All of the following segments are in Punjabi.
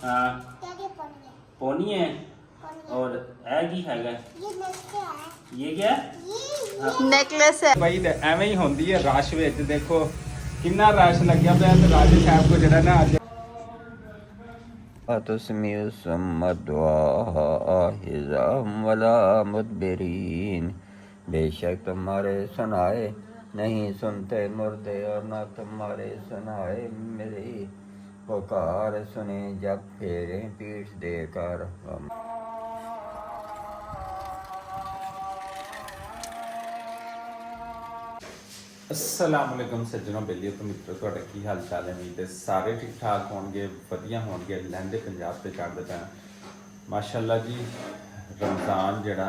हाँ पोनी है। और है की हैगा ये क्या नेकलेस है ਬਈ ਐਵੇਂ ਹੀ ਹੁੰਦੀ ਹੈ ਰਸ਼ ਵਿੱਚ। ਦੇਖੋ ਕਿੰਨਾ ਰਸ਼ ਲੱਗਿਆ ਪਿਆ ਤੇ ਰਾਜੇ ਸਾਹਿਬ ਕੋ ਜਿਹੜਾ ਨਾ ਅੱਜ أتسمع ثم الدعاء إذا هم ولا مدبرين बेशक तुम्हारे सुनाए नहीं सुनते मुर्दे और ना तुम्हारे सुनाए मेरी पुकार सुने जब फेरे पीठ देकर हम। अस्सलाम वालेकुम सज्जनों बेलियो तो मित्रों ਤੁਹਾਡਾ ਕੀ ਹਾਲ ਚਾਲ ਹੈ। ਉਮੀਦ ਹੈ ਸਾਰੇ ਠੀਕ ਠਾਕ ਹੋਣਗੇ, ਵਧੀਆ ਹੋਣਗੇ। ਲਹਿੰਦੇ ਪੰਜਾਬ ਤੇ ਚੜ੍ਹਦੇ ਪਏ ਮਾਸ਼ਾਅੱਲਾ ਜੀ। रमज़ान जड़ा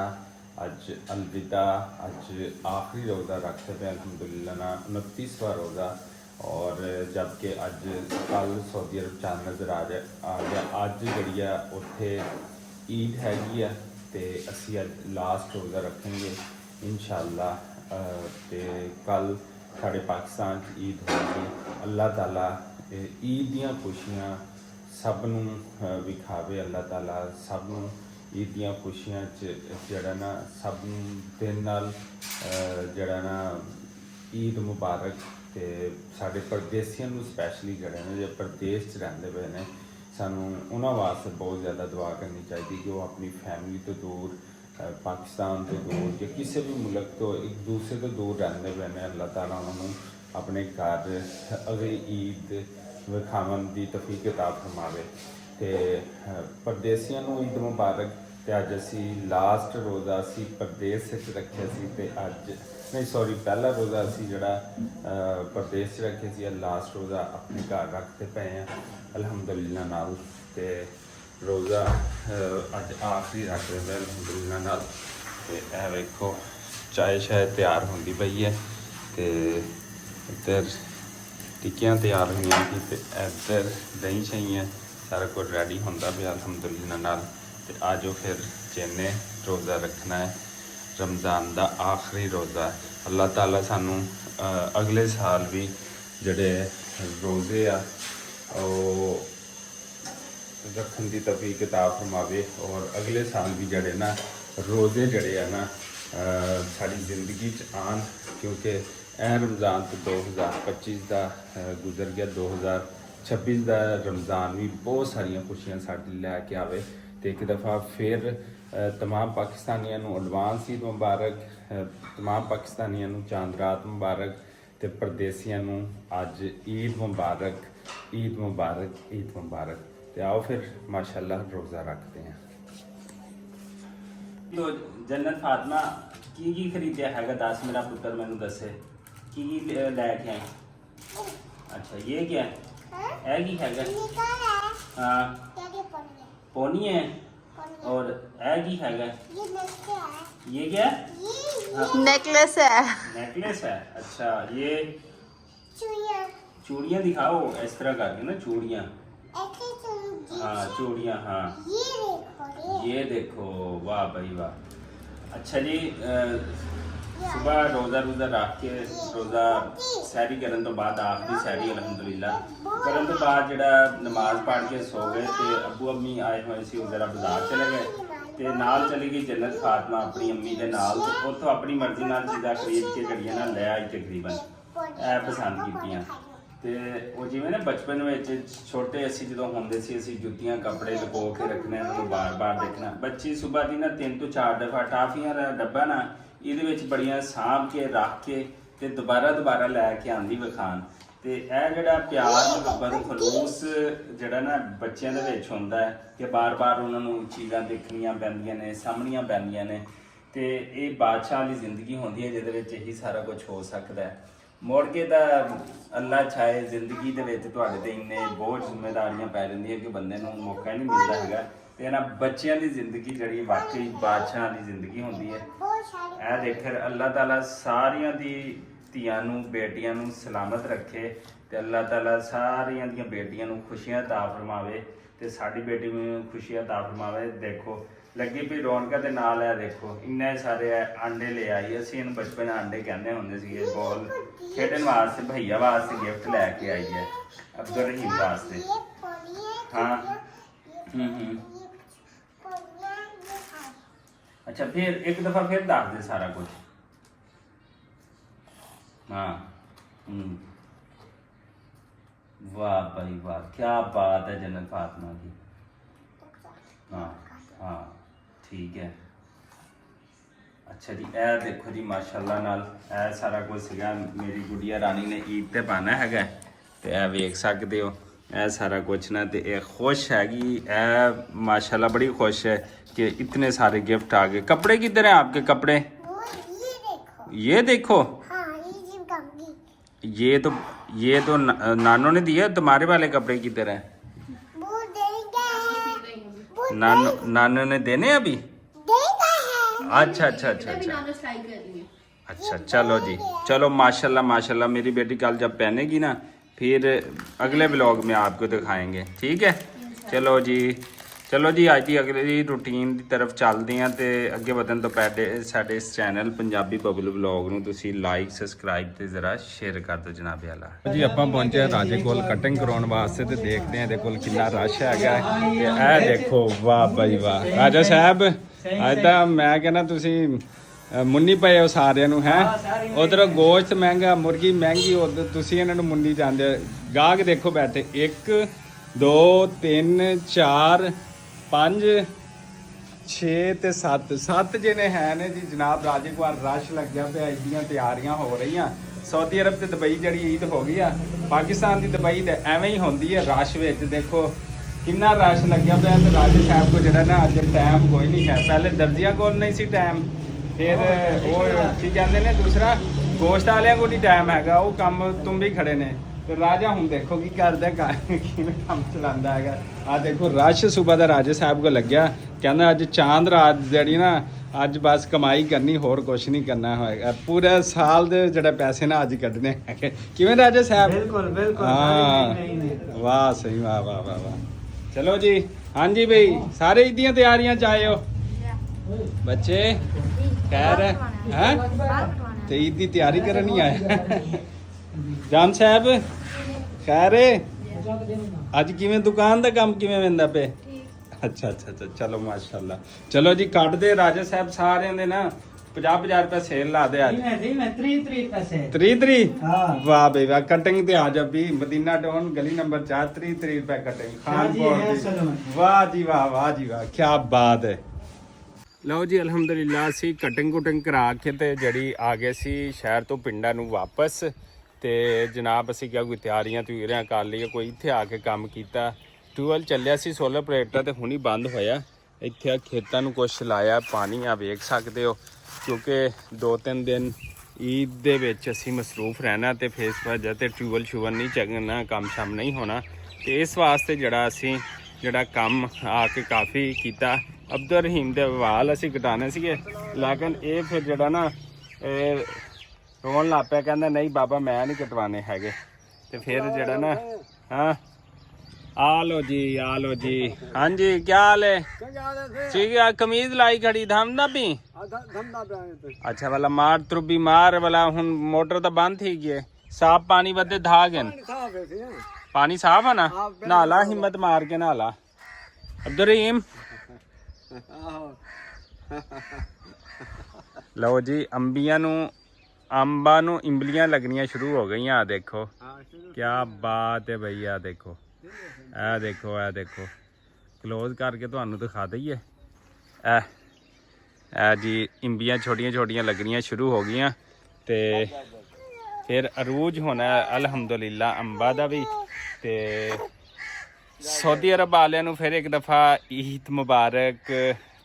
अज अलविदा, अज आखिरी रोज़ा रखते पे अल्हम्दुलिल्लाह ना 29वां रोज़ा। और जबकि अज कल सऊदी अरब चांद नज़र आ गया। अज जी उत्थे ईद हैगी है तो असी अज लास्ट रोज़ा रखेंगे इंशाअल्लाह। तो कल साढ़े पाकिस्तान ईद होगी। अल्लाह ताला ईद दियाँ खुशियाँ सब नूं विखावे। अल्लाह ताला सब नूं ईद दियाँ खुशियाँ जड़ा ना सब दे नाल जड़ा ना ईद मुबारक। तो साढ़े परदेसियों नूं स्पैशली जड़े ने जो परदेश च रहिंदे पे ने सानूं उन्हां वास्ते बहुत ज़्यादा दुआ करनी चाहिए कि वो अपनी फैमिली तो दूर, पाकिस्तान तो दूर या किसी भी मुल्क तो एक दूसरे तो दूर रहते पे ने। अल्लाह ताला उन्होंने अपने घर अगे ईद विखावन की तौफीक अता फरमावे। तो परदेसियों को ईद मुबारक। तो अज असी लास्ट रोज़ा असी परदेस रखे सी ते अज नहीं सॉरी पहला रोज़ा असी जड़ा परदेस रखे सी, लास्ट रोज़ा अपने घर रखते पे हैं अल्हम्दुलिल्लाह नाल। ते रोज़ा अज आखिरी रखते पे अल्हम्दुलिल्लाह नाल। ते ए वेखो चाय शाय तैयार होंदी पई है। तो इधर टिक्कियां तैयार हुई कि इधर दही शही सारा कुछ रेडी होंदा पे अल्हम्दुलिल्लाह नाल। ते आजो फिर जिन्ने रोज़ा रखना है रमज़ान का आखिरी रोज़ा। अल्लाह ताला सानू अगले साल भी जड़े रोज़े आ रखन की तौफीक अता फरमावे। और अगले साल भी जड़े ना रोज़े जड़े आ ना साड़ी ज़िंदगी च आन। क्योंकि ए रमज़ान तो 2025 का गुजर गया, 2026 का रमज़ान भी बहुत सारिया खुशियां साड़ी लैके आवे। तो एक दफ़ा फिर तमाम पाकिस्तानियों को एडवांस ईद मुबारक, तमाम पाकिस्तानियों को चांद रात मुबारक। तो परदेसियों को अज ईद मुबारक, ईद मुबारक, ईद मुबारक। तो आओ फिर माशाअल्लाह रोज़ा रखते हैं। तो जन्नत फातिमा की खरीदया हैगा दस मेरा पुत्र मैनू दसे की लैके आए। अच्छा ये क्या है की हैगा हाँ पोनी है। और है की हैगा ये क्या नेकलेस है नेकलेस है। अच्छा ये चूड़ियाँ दिखाओ इस तरह करके ना चूड़ियाँ। हाँ चूड़ियाँ हाँ ये देखो वाह भाई वाह। अच्छा जी सुबह रोज़ा रख के रोज़ा सैरी करन तो बाद आखिरी सैरी अल्हम्दुलिल्लाह करन तो बाद जड़ा नमाज पढ़ के सो गए। तो अबू अम्मी आए हुए सी जरा बाजार चले गए। तो नाल चली गई जन्नत फातिमा अपनी अम्मी के नाल। उतों अपनी मर्जी नाल चीज़ां खरीद के जड़ियां ना ले आई तकरीबन ए पसंद कीतियां। तो वो जिवें ना बचपन में छोटे असी जो होंदे सी असी जुत्तियां कपड़े लुको के रखने उन्होंने बार बार देखना। बच्ची सुबह की ना 3 तो 4 दफ़ा टाफियां का डब्बा ना ये बड़ियां साँभ के रख के ते दोबारा लैके आंदी विखान। तो यह जड़ा प्यार मुहब्बत खलूस जड़ा ना बच्चों के विच हुंदा है कि बार बार उन्होंने चीज़ां देखनियां पैंदियां ने, सामणियां पैंदियां ने। तो ये बादशाह वाली जिंदगी होंदी है जिहदे विच यही सारा कुछ हो सकता है। मुड़ के तो अल्लाह चाहे जिंदगी दे विच तुहाडे ते इन्ने बोझ जिम्मेदारियां पै जांदियां कि बंदे नूं मौका ही नहीं मिलता हैगा। तो इन्हां बच्चों की जिंदगी जी वाकई बादशाह की जिंदगी होंदी है। ए देख अल्लाह ताला सारियां दी ਧੀਆਂ ਨੂੰ बेटियां ਨੂੰ सलामत रखे। तो अल्लाह ताला सारियां दी बेटियां ਨੂੰ खुशियां अता फरमावे ते साडी बेटी ਨੂੰ खुशियां अता फरमावे। देखो लगी भी रौनक के नाल है। देखो इन्ने सारे आंडे ले आई। असीं इन्हूं बचपन आंडे कहंदे हुंदे सीगे। बॉल खेडन वास्ते भैया वास्ते गिफ्ट लैके आई है अब्दुल रहीम वास्ते। हाँ अच्छा फिर एक दफा फिर दस दे सारा कुछ। हाँ वाह भाई वाह, क्या बात है जन्नत फातिमा की। हाँ हाँ ठीक है। अच्छा जी ए देखो जी माशाल्लाह नाल ए सारा कुछ सीगा मेरी गुड़िया रानी ने ईद ते पाना हैगा ते ए वेख सकदे हो ए सारा कुछ ना ते ए खुश हैगी ए माशाल्लाह बड़ी खुश है कि इतने सारे गिफ्ट आ गए। कपड़े किधर हैं आपके कपड़े? ये देखो ये तो नानो ने दिया। तुम्हारे वाले कपड़े किधर हैं? नानो ने देने अभी? अच्छा अच्छा अच्छा अच्छा अच्छा चलो जी चलो माशाल्लाह माशाल्लाह। मेरी बेटी कल जब पहनेगी ना फिर अगले ब्लॉग में आपको दिखाएंगे, ठीक है। चलो जी ਅੱਜ ਦੀ ਅਗਲੀ ਰੂਟੀਨ ਦੀ ਤਰਫ ਚੱਲਦੇ ਹਾਂ ਤੇ ਅੱਗੇ ਵਧਣ ਤੋਂ ਪਹਿਲੇ ਸਾਡੇ ਇਸ ਚੈਨਲ ਪੰਜਾਬੀ ਬਬਲੂ ਵਲੌਗ ਨੂੰ ਤੁਸੀਂ ਲਾਈਕ ਸਬਸਕ੍ਰਾਈਬ ਤੇ ਜ਼ਰਾ ਸ਼ੇਅਰ ਕਰ ਦਿਓ ਜਨਾਬ ਆਲਾ ਜੀ। ਆਪਾਂ ਪਹੁੰਚੇ ਰਾਜੇ ਕੋਲ ਕਟਿੰਗ ਕਰਾਉਣ ਵਾਸਤੇ ਤੇ ਦੇਖਦੇ ਹਾਂ ਇਹਦੇ ਕੋਲ ਕਿੰਨਾ ਰਸ਼ ਹੈਗਾ ਤੇ ਇਹ ਦੇਖੋ ਵਾਹ ਭਾਈ ਵਾਹ ਰਾਜਾ ਸਾਹਿਬ ਅੱਜ ਤਾਂ ਮੈਂ ਕਹਿੰਦਾ ਤੁਸੀਂ ਮੁੰਨੀ ਪਏ ਹੋ ਸਾਰਿਆਂ ਨੂੰ ਹੈ। ਉਧਰ ਗੋਸ਼ਤ ਮਹਿੰਗਾ ਮੁਰਗੀ ਮਹਿੰਗੀ ਉਧਰ ਤੁਸੀਂ ਇਹਨਾਂ ਨੂੰ ਮੁੰਨੀ ਜਾਂਦੇ। ਗਾਹਕ ਦੇਖੋ ਬੈਠੇ 1 2 3 4 5 6 ਤੇ 7 ਜਿਹਨੇ ਹੈ ਨੇ ਜੀ ਜਨਾਬ। ਰਾਜੇ ਕੋਲ ਰਸ਼ ਲੱਗਿਆ ਪਿਆ, ਈਦੀਆਂ ਤਿਆਰੀਆਂ ਹੋ ਰਹੀਆਂ। ਸਾਊਦੀ ਅਰਬ ਤੇ ਦੁਬਈ ਜਿਹੜੀ ਈਦ ਹੋ ਗਈ ਆ, ਪਾਕਿਸਤਾਨ ਦੀ ਦੁਬਈ ਤੇ ਐਵੇਂ ਹੀ ਹੁੰਦੀ ਹੈ ਰਸ਼ ਵਿੱਚ। ਦੇਖੋ ਕਿੰਨਾ ਰਸ਼ ਲੱਗਿਆ ਪਿਆ ਤੇ ਰਾਜੇ ਸਾਹਿਬ ਕੋ ਜਿਹੜਾ ਨਾ ਅੱਜ ਟਾਈਮ ਕੋਈ ਨਹੀਂ ਹੈ। ਪਹਿਲੇ ਦਰਜੀਆਂ ਕੋਲ ਨਹੀਂ ਸੀ ਟਾਈਮ, ਫਿਰ ਉਹ ਕੀ ਕਹਿੰਦੇ ਨੇ ਦੂਸਰਾ ਗੋਸ਼ਤ ਵਾਲਿਆਂ ਕੋਲ ਨਹੀਂ ਟਾਈਮ ਹੈਗਾ, ਉਹ ਕੰਮ ਤੁਮ ਵੀ ਖੜੇ ਨੇ। ਤੇ ਰਾਜਾ ਹੁਣ ਦੇਖੋ ਕੀ ਕਰਦਾ ਕਿਵੇਂ ਕੰਮ ਚਲਾਉਂਦਾ ਹੈਗਾ। ਆ ਦੇਖੋ ਰਸ਼ ਸਵੇਰ ਦਾ ਰਾਜੇ ਸਾਹਿਬ ਕੋ ਲੱਗਿਆ, ਕਹਿੰਦਾ ਅੱਜ ਚਾਂਦ ਰਾਤ ਜਿਹੜੀ ਨਾ ਅੱਜ ਬਸ ਕਮਾਈ ਕਰਨੀ, ਹੋਰ ਕੁਝ ਨਹੀਂ ਕਰਨਾ ਹੋਏਗਾ। ਪੂਰੇ ਸਾਲ ਦੇ ਜਿਹੜੇ ਪੈਸੇ ਨਾ ਅੱਜ ਕੱਢਣੇ ਹੈਗੇ। ਕਿਵੇਂ ਰਾਜਾ ਸਾਹਿਬ? ਬਿਲਕੁਲ ਬਿਲਕੁਲ। ਹਾਂ ਵਾਹ ਸਹੀ ਵਾਹ ਵਾਹ ਵਾਹ ਵਾਹ। ਚਲੋ ਜੀ ਹਾਂਜੀ ਬਈ ਸਾਰੇ ਈਦੀਆਂ ਤਿਆਰੀਆਂ ਚ ਆਏ ਹੋ ਬੱਚੇ? ਖੈਰ ਹੈ ਤੇ ਈਦ ਦੀ ਤਿਆਰੀ ਕਰਨ ਨਹੀਂ ਆਏ ਜਾਨ ਸਾਹਿਬ? ਖੈਰ ਅੱਜ ਕਿਵੇਂ ਦੁਕਾਨ ਦਾ ਕੰਮ ਕਿਵੇਂ ਵੰਦਾ ਪਏ? ਅੱਛਾ ਅੱਛਾ ਅੱਛਾ ਚਲੋ ਮਾਸ਼ਾਅੱਲਾ। ਚਲੋ ਜੀ ਕੱਢਦੇ ਰਾਜਾ ਸਾਹਿਬ ਸਾਰਿਆਂ ਦੇ ਨਾ 50-50 ਰੁਪਏ ਸੇਲ ਲਾ ਦੇ ਅੱਜ। 30 ਵਾਹ ਬਈ ਵਾਹ। ਕਟਿੰਗ ਤੇ ਆ ਜਾ ਵੀ ਮਦੀਨਾ ਟਾਊਨ ਗਲੀ ਨੰਬਰ 4 30 ਰੁਪਏ ਕਟਿੰਗ ਖਾਨਪੁਰ ਦੀ। ਵਾਹ ਜੀ ਵਾਹ ਜੀ ਵਾਹ ਕੀ ਬਾਤ ਹੈ। ਲਓ ਜੀ ਅਲਹਮਦੁਲਿਲਾ ਅਸੀਂ ਕਟਿੰਗ ਕੁਟਿੰਗ ਕਰਾ ਕੇ ਤੇ ਜਿਹੜੀ ਆ ਗਏ ਸੀ ਸ਼ਹਿਰ ਤੋਂ ਪਿੰਡਾਂ ਨੂੰ ਵਾਪਸ। ਤੇ ਜਨਾਬ ਅਸੀਂ ਕਿਹਾ ਕੋਈ ਤਿਆਰੀਆਂ ਤੁਰੀਆਂ ਕਰ ਲਈਏ, ਕੋਈ ਇੱਥੇ ਆ ਕੇ ਕੰਮ ਕੀਤਾ। ਟਿਊਬਵੈਲ ਚੱਲਿਆ ਸੀ ਸੋਲਰ ਪਲੇਟਾਂ ਤੇ ਹੁਣੀ ਬੰਦ ਹੋਇਆ। ਇੱਥੇ ਆ ਖੇਤਾਂ ਨੂੰ ਕੁਛ ਲਾਇਆ ਪਾਣੀ ਆ ਵੇਖ ਸਕਦੇ ਹੋ, ਕਿਉਂਕਿ 2-3 ਦਿਨ ਈਦ ਦੇ ਵਿੱਚ ਅਸੀਂ ਮਸਰੂਫ ਰਹਿਣਾ ਤੇ ਫੇਸ ਵਜ੍ਹਾ ਤੇ ਟਿਊਬਵੈਲ ਸ਼ੂਵਲ ਨਹੀਂ ਚੱਲਣਾ, ਕੰਮ ਸ਼ਾਮ ਨਹੀਂ ਹੋਣਾ। ਤੇ ਇਸ ਵਾਸਤੇ ਅਸੀਂ ਜਿਹੜਾ ਕੰਮ ਆ ਕੇ ਕਾਫੀ ਕੀਤਾ। ਅਬਦੁਲ ਰਹੀਮ ਦੇ ਵਾਲ ਅਸੀਂ ਕਟਾਣੇ ਸੀਗੇ, ਲੇਕਿਨ ਇਹ ਫਿਰ ਜਿਹੜਾ ਨਾ ਇਹ ਰੋਣ ਲੱਗ ਪਿਆ, ਕਹਿੰਦਾ ਨਹੀਂ ਬਾਬਾ ਮੈਂ ਨਹੀਂ ਕਟਵਾਣੇ ਹੈਗੇ। ਤੇ ਫਿਰ ਜਿਹੜਾ ਨਾ ਹਾਂ ਆ ਲੋ ਜੀ ਹਾਂਜੀ ਕੀ ਹਾਲ है? ठीक है। कमीज लाई खड़ी धमदा भी अच्छा वाला मार तू बीमार वाला हूं मोटर तो बंद थी गए साफ पानी बदे धागन पानी साफ है ना नाला हिम्मत मार के नाला अब्दुल रहीम लो जी अंबा नू इमलियां लगनियां शुरू हो गई। आ देखो क्या बात है भैया, देखो ਇਹ ਦੇਖੋ ਕਲੋਜ਼ ਕਰਕੇ ਤੁਹਾਨੂੰ ਦਿਖਾ ਦਈਏ। ਇਹ ਜੀ ਇੰਬੀਆਂ ਛੋਟੀਆਂ ਲੱਗਣੀਆਂ ਸ਼ੁਰੂ ਹੋ ਗਈਆਂ ਤੇ ਫਿਰ ਅਰੂਜ ਹੋਣਾ ਅਲਹਮਦੁਲਿਲਾ ਅੰਬਾ ਦਾ ਵੀ। ਤੇ ਸਾਊਦੀ ਅਰਬ ਵਾਲਿਆਂ ਨੂੰ ਫਿਰ ਇੱਕ ਦਫਾ ਈਦ ਮੁਬਾਰਕ,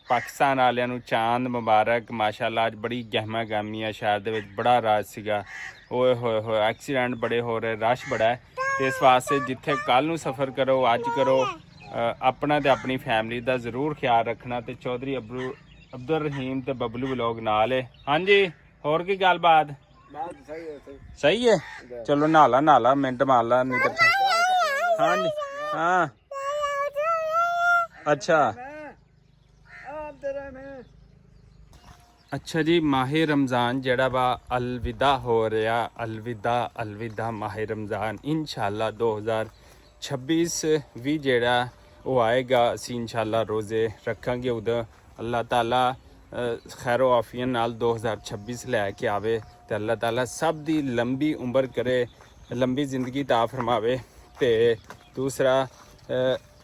ਪਾਕਿਸਤਾਨ ਵਾਲਿਆਂ ਨੂੰ ਚਾਂਦ ਮੁਬਾਰਕ। ਮਾਸ਼ਾਅੱਲਾ ਅੱਜ ਬੜੀ ਗਹਿਮਾ ਗਹਿਮੀ ਆ ਸ਼ਹਿਰ ਦੇ ਵਿੱਚ, ਬੜਾ ਰਾਜ ਸੀਗਾ। ਓਏ ਹੋਏ ਐਕਸੀਡੈਂਟ ਬੜੇ ਹੋ ਰਹੇ, ਰਸ਼ ਬੜਾ ਹੈ। ਤੇ ਇਸ ਵਾਸਤੇ ਜਿੱਥੇ ਕੱਲ ਨੂੰ ਸਫ਼ਰ ਕਰੋ ਅੱਜ ਕਰੋ, ਆਪਣਾ ਤੇ ਆਪਣੀ ਫੈਮਿਲੀ ਦਾ ਜ਼ਰੂਰ ਖਿਆਲ ਰੱਖਣਾ। ਤੇ ਚੌਧਰੀ ਅਬਦੁਲ ਰਹੀਮ ਤੇ ਬਬਲੂ ਵਲੋਗ ਨਾਲ ਹੈ। ਹਾਂਜੀ ਹੋਰ ਕੀ ਗੱਲਬਾਤ? ਸਹੀ ਹੈ। ਚਲੋ ਨਾਲਾ ਮਿੰਟ ਮਾਰ ਲਾ ਨਹੀਂ ਤਾਂ ਹਾਂਜੀ ਹਾਂ ਅੱਛਾ ਜੀ ਮਾਹੇ ਰਮਜ਼ਾਨ ਜਿਹੜਾ ਵਾ ਅਲਵਿਦਾ ਹੋ ਰਿਹਾ। ਅਲਵਿਦਾ ਮਾਹੇ ਰਮਜ਼ਾਨ। ਇਨਸ਼ਾਅੱਲਾ 2026 ਵੀ ਜਿਹੜਾ ਉਹ ਆਏਗਾ ਅਸੀਂ ਇਨਸ਼ਾਅੱਲਾ ਰੋਜ਼ੇ ਰੱਖਾਂਗੇ ਉਦੋਂ ਅੱਲਾਹ ਤਾਲਾ ਖੈਰੋ ਆਫੀਅਤ ਨਾਲ 2026 ਲੈ ਕੇ ਆਵੇ ਤੇ ਅੱਲਾਹ ਤਾਲਾ ਸਭ ਦੀ ਲੰਬੀ ਉਮਰ ਕਰੇ, ਲੰਬੀ ਜ਼ਿੰਦਗੀ ਤਾ ਫਰਮਾਵੇ। ਤੇ ਦੂਸਰਾ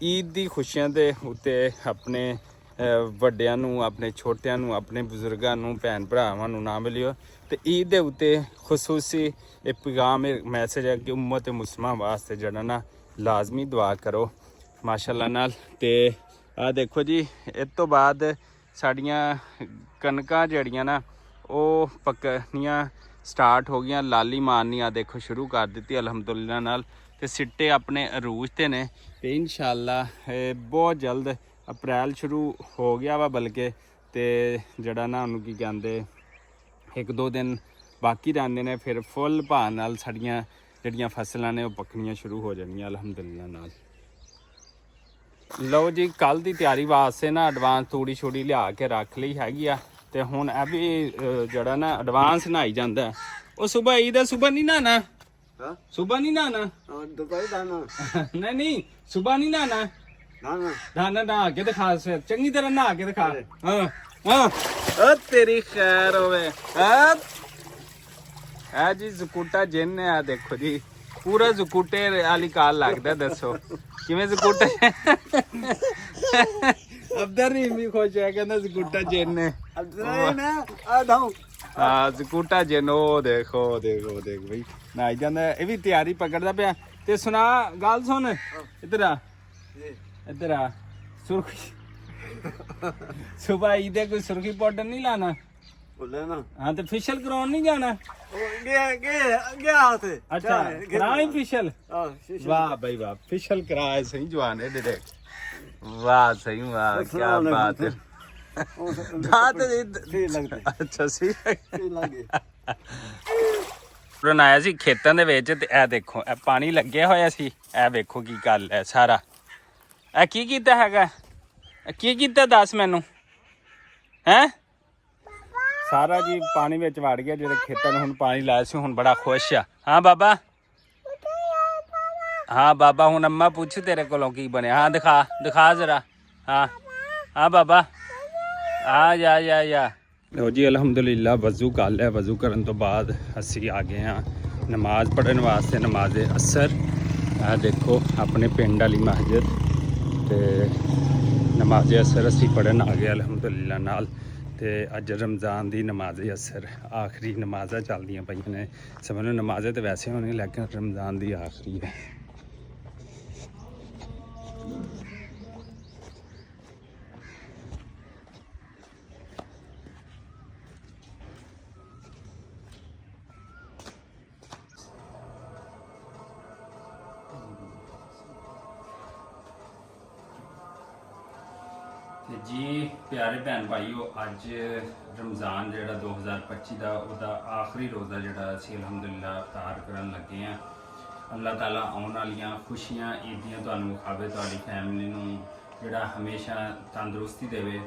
ਈਦ ਦੀ ਖੁਸ਼ੀਆਂ ਦੇ ਉੱਤੇ ਆਪਣੇ ਵੱਡਿਆਂ ਨੂੰ, ਆਪਣੇ ਛੋਟਿਆਂ ਨੂੰ, ਆਪਣੇ ਬਜ਼ੁਰਗਾਂ ਨੂੰ, ਭੈਣ ਭਰਾਵਾਂ ਨੂੰ ਨਾ ਮਿਲਿਓ। ਤੇ ਈਦ ਦੇ ਉੱਤੇ ਖਸੂਸੀ ਇਹ ਪੈਗਾਮ ਮੈਸੇਜ ਹੈ ਕਿ ਉਮਤ ਮੁਸਲਮਾਨ ਵਾਸਤੇ ਜਿਹੜਾ ਨਾ ਲਾਜ਼ਮੀ ਦੁਆ ਕਰੋ ਮਾਸ਼ਾਅੱਲਾ ਨਾਲ। ਤੇ ਆ ਦੇਖੋ ਜੀ, ਇਸ ਤੋਂ ਬਾਅਦ ਸਾਡੀਆਂ ਕਣਕਾਂ ਜਿਹੜੀਆਂ ਨਾ ਉਹ ਪੱਕਣੀਆਂ ਸਟਾਰਟ ਹੋ ਗਈਆਂ, ਲਾਲੀ ਮਾਰਨੀਆਂ ਦੇਖੋ ਸ਼ੁਰੂ ਕਰ ਦਿੱਤੀ ਅਲਹਮਦੁਲਿਲਾ ਨਾਲ। ਤੇ ਸਿੱਟੇ ਆਪਣੇ ਅਰੂਜ ਤੇ ਨੇ ਤੇ ਇਨਸ਼ਾਅੱਲਾ ਬਹੁਤ ਜਲਦ ਅਪ੍ਰੈਲ ਸ਼ੁਰੂ ਹੋ ਗਿਆ ਵਾ, ਬਲਕਿ ਤੇ ਜਿਹੜਾ ਨਾ ਉਹਨੂੰ ਕੀ ਕਹਿੰਦੇ 1-2 ਦਿਨ ਬਾਕੀ ਰਹਿੰਦੇ ਨੇ, ਫਿਰ ਫੁੱਲ ਭਾਅ ਨਾਲ ਸਾਡੀਆਂ ਜਿਹੜੀਆਂ ਫਸਲਾਂ ਨੇ ਉਹ ਪੱਕਣੀਆਂ ਸ਼ੁਰੂ ਹੋ ਜਾਣਗੀਆਂ ਅਲਹਮਦੁਲਿਲਾ ਨਾਲ। ਲਓ ਜੀ, ਕੱਲ ਦੀ ਤਿਆਰੀ ਵਾਸਤੇ ਨਾ ਐਡਵਾਂਸ ਤੂੜੀ ਛੋੜੀ ਲਿਆ ਕੇ ਰੱਖ ਲਈ ਹੈਗੀ ਆ। ਤੇ ਹੁਣ ਇਹ ਵੀ ਜਿਹੜਾ ਨਾ ਐਡਵਾਂਸ ਨਹਾਈ ਜਾਂਦਾ। ਉਹ ਸਵੇਰ ਈਦ ਦਾ ਸਵੇਰ ਨਹੀਂ ਨਹਾਣਾ, ਸਵੇਰ ਨਹੀਂ ਨਹਾਣਾ, ਨਹੀਂ ਨਹੀਂ ਸਵੇਰ ਨਹੀਂ ਨਹਾਣਾ, ਨਾ ਨਹਾ ਕੇ ਦਿਖਾ, ਚੰਗੀ ਤਰ੍ਹਾਂ ਨਹਾ ਕੇ ਦਿਖਾ। ਹਾਂ ਹਾਂ ਓ ਤੇਰੀ ਖੈਰ ਹੋਵੇ। ਆ ਜੀ ਜ਼ਕੂਟਾ ਜਿੰਨ ਹੈ, ਆ ਦੇਖੋ ਜੀ ਪੂਰਾ ਜ਼ਕੂਟੇ ਵਾਲੀ ਕਾਲ ਲੱਗਦਾ। ਦੱਸੋ ਕਿਵੇਂ ਜ਼ਕੂਟਾ? ਅਬਦਰ ਨਹੀਂ ਵੀ ਖੁਸ਼ ਹੈ, ਕਹਿੰਦਾ ਜ਼ਕੂਟਾ ਜਿੰਨ ਹੈ। ਹਾਂ ਜ਼ਕੂਟਾ ਜਿੰਨ, ਉਹ ਦੇਖੋ ਦੇਖੋ ਦੇਖ ਬਈ ਨਹਾਈ ਜਾਂਦਾ। ਇਹ ਵੀ ਤਿਆਰੀ ਪਕੜਦਾ ਪਿਆ। ਤੇ ਸੁਣਾ ਗੱਲ ਸੁਣ, ਇੱਧਰ ਆ ਇੱਧਰ ਆ। ਸੁਰਖੀ ਸੁਬਹ ਈਦੇ ਕੋਈ ਸੁਰਖੀ ਪਾਊਡਰ ਨਹੀਂ ਲਾਣਾ? हाँ तो फेशियल करवाने नहीं जाना? अच्छा करानी फेशियल? वाह भाई वाह, फेशियल कराए सही जवान है डायरेक्ट। वाह सही, वाह क्या बात है। अच्छा सही ਆਇਆ ਸੀ ਖੇਤਾਂ ਦੇ ਵਿੱਚ ਤੇ ਇਹ ਦੇਖੋ ਇਹ ਪਾਣੀ ਲੱਗਿਆ ਹੋਇਆ ਸੀ। ਇਹ ਵੇਖੋ ਕੀ ਗੱਲ ਹੈ ਸਾਰਾ। ਇਹ ਕੀ ਕੀਤਾ ਹੈਗਾ? ਕੀ ਕੀਤਾ ਦੱਸ ਮੈਨੂੰ ਹੈ? ਸਾਰਾ ਜੀ ਪਾਣੀ ਵਿੱਚ ਵੜ ਗਿਆ। ਜਿਹੜੇ ਖੇਤਾਂ ਨੂੰ ਹੁਣ ਪਾਣੀ ਲਾਇਆ ਸੀ ਹੁਣ ਬੜਾ ਖੁਸ਼ ਆ। ਹਾਂ ਬਾਬਾ, ਹਾਂ ਬਾਬਾ, ਹੁਣ ਅੰਮਾ ਪੁੱਛ ਤੇਰੇ ਕੋਲੋਂ ਕੀ ਬਣਿਆ। ਹਾਂ ਦਿਖਾ ਦਿਖਾ ਜ਼ਰਾ। ਹਾਂ ਹਾਂ ਬਾਬਾ ਆ ਜਾ। ਲੋ ਜੀ ਅਲਹਮਦੁਲਿਲਾ ਵਜ਼ੂ ਕਰ ਲਿਆ। ਵਜ਼ੂ ਕਰਨ ਤੋਂ ਬਾਅਦ ਅਸੀਂ ਆ ਗਏ ਹਾਂ ਨਮਾਜ਼ ਪੜ੍ਹਨ ਵਾਸਤੇ, ਨਮਾਜ਼ ਅਸਰ। ਆ ਦੇਖੋ ਆਪਣੇ ਪਿੰਡ ਵਾਲੀ ਮਸਜਿਦ ਤੇ ਨਮਾਜ਼ ਅਸਰ ਅਸੀਂ ਪੜ੍ਹਨ ਆ ਗਏ ਅਲਹਮਦੁਲਿਲਾ ਨਾਲ। ਤੇ ਅੱਜ ਰਮਜ਼ਾਨ ਦੀ ਨਮਾਜ਼ ਅਸਰ ਆਖਰੀ ਨਮਾਜ਼ਾਂ ਚੱਲਦੀਆਂ ਪਈਆਂ ਨੇ। ਸਮਝ ਲਓ ਨਮਾਜ਼ਾਂ ਤੇ ਵੈਸੇ ਹੋਣੀ, ਲੇਕਿਨ ਰਮਜ਼ਾਨ ਦੀ ਆਖਰੀ ਹੈ। ਜੀ ਪਿਆਰੇ ਭੈਣ ਭਾਈਓ, ਅੱਜ ਰਮਜ਼ਾਨ ਜਿਹੜਾ 2025 ਦਾ ਉਹਦਾ ਆਖਰੀ ਰੋਜ਼ਾ ਜਿਹੜਾ ਅਸੀਂ ਅਲਹਮਦੁਲਿਲਾ ਇਫਤਾਰ ਕਰਨ ਲੱਗੇ ਹਾਂ। ਅੱਲਾਹ ਤਾਲਾ ਆਉਣ ਵਾਲੀਆਂ ਖੁਸ਼ੀਆਂ ਈਦ ਦੀਆਂ ਤੁਹਾਨੂੰ ਵਿਖਾਵੇ, ਤੁਹਾਡੀ ਫੈਮਿਲੀ ਨੂੰ ਜਿਹੜਾ ਹਮੇਸ਼ਾ ਤੰਦਰੁਸਤੀ ਦੇਵੇ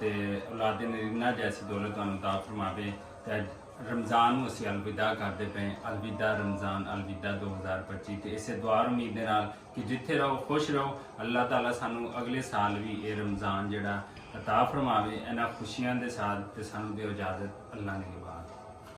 ਤੇ ਔਲਾਦ ਨਰੀਨਾ ਜੈਸੀ ਦੌਲਤ ਤੁਹਾਨੂੰ ਅਤਾ ਫਰਮਾਵੇ। ਤੇ ਅੱਜ ਰਮਜ਼ਾਨ ਨੂੰ ਅਸੀਂ ਅਲਵਿਦਾ ਕਰਦੇ ਪਏ। ਅਲਵਿਦਾ ਰਮਜ਼ਾਨ, ਅਲਵਿਦਾ 2025। ਤੇ ਇਸੇ ਦੁਆ ਉਮੀਦ ਦੇ ਨਾਲ ਕਿ ਜਿੱਥੇ ਰਹੋ ਖੁਸ਼ ਰਹੋ। ਅੱਲਾਹ ਤਾਲਾ ਸਾਨੂੰ ਅਗਲੇ ਸਾਲ ਵੀ ਇਹ ਰਮਜ਼ਾਨ ਜਿਹੜਾ ਅਤਾ ਫਰਮਾਵੇ ਇਹਨਾਂ ਖੁਸ਼ੀਆਂ ਦੇ ਸਾਥ, ਤੇ ਸਾਨੂੰ ਦਿਓ ਇਜਾਜ਼ਤ। ਅੱਲਾਹ ਨੇ